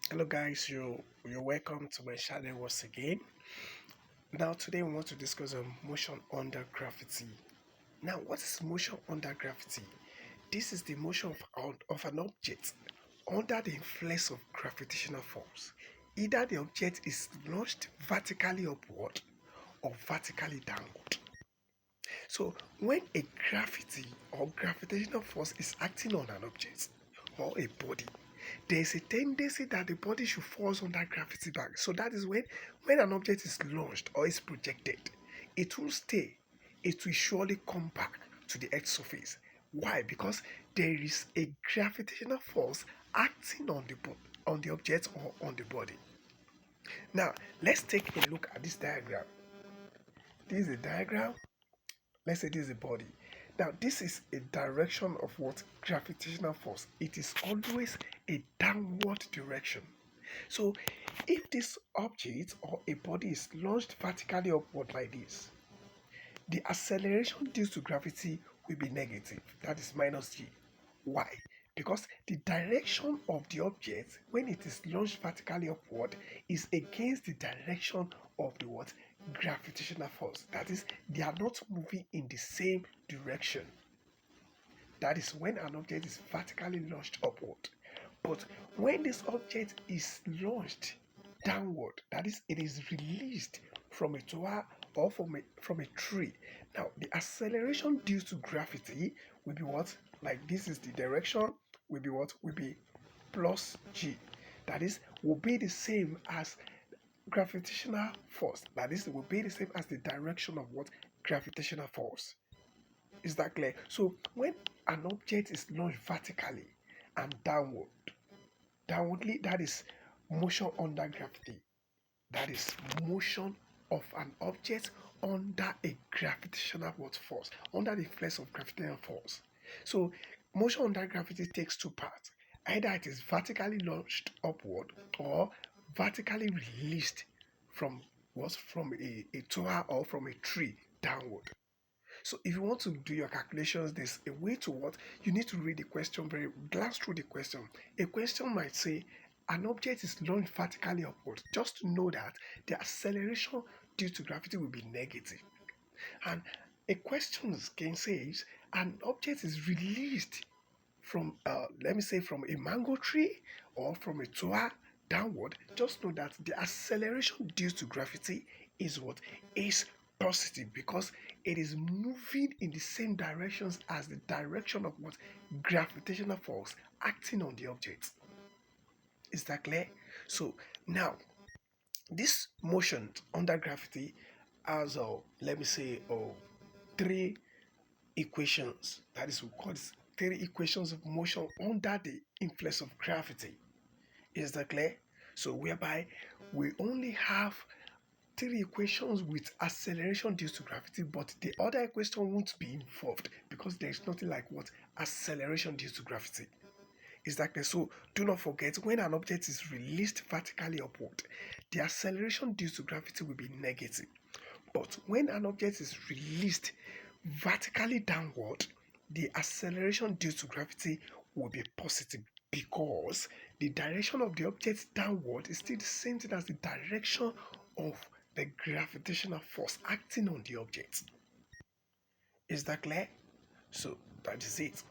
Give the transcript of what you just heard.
Hello guys, you're welcome to my channel once again. Now today we want to discuss motion under gravity. Now what is motion under gravity? This is the motion of an object under the influence of gravitational force. Either the object is launched vertically upward or vertically downward. So when a gravity or gravitational force is acting on an object or a body, there is a tendency that the body should fall under gravity back. So that is when an object is launched or is projected, it will stay. It will surely come back to the earth's surface. Why? Because there is a gravitational force acting on the object or on the body. Now let's take a look at this diagram. This is a diagram. Let's say this is a body. Now this is a direction of what? Gravitational force. It is always a downward direction. So if this object or a body is launched vertically upward like this, the acceleration due to gravity will be negative. That is minus g. Why? Because the direction of the object when it is launched vertically upward is against the direction of the what? Gravitational force. That is, they are not moving in the same direction. That is when an object is vertically launched upward. But when this object is launched downward, that is, it is released from a tower or from a tree. Now, the acceleration due to gravity will be what? Like this is the direction, will be what? Will be plus g. That is, will be the same as gravitational force. That is, will be the same as the direction of what? Gravitational force. Is that clear? So when an object is launched vertically and downwardly, that is motion under gravity. That is motion of an object under a gravitational force, under the influence of gravitational force. So motion under gravity takes two parts. Either it is vertically launched upward or vertically released from a tower or from a tree downward. So if you want to do your calculations, there's a way to what? You need to read the question glance through the question. A question might say an object is launched vertically upward. Just to know that the acceleration due to gravity will be negative. And a question can say an object is released from let me say from a mango tree or from a tower downward. Just know that the acceleration due to gravity is what? Is positive, because it is moving in the same directions as the direction of what? Gravitational force acting on the object. Is that clear? So now this motion under gravity has let me say three equations. That is, we call this three equations of motion under the influence of gravity. Is that clear? So whereby we only have three equations with acceleration due to gravity, but the other equation won't be involved because there is nothing like what? Acceleration due to gravity. Is that clear? So do not forget, when an object is released vertically upward, the acceleration due to gravity will be negative. But when an object is released vertically downward, the acceleration due to gravity will be positive, because the direction of the object downward is still the same thing as the direction of the gravitational force acting on the object. Is that clear? So that is it.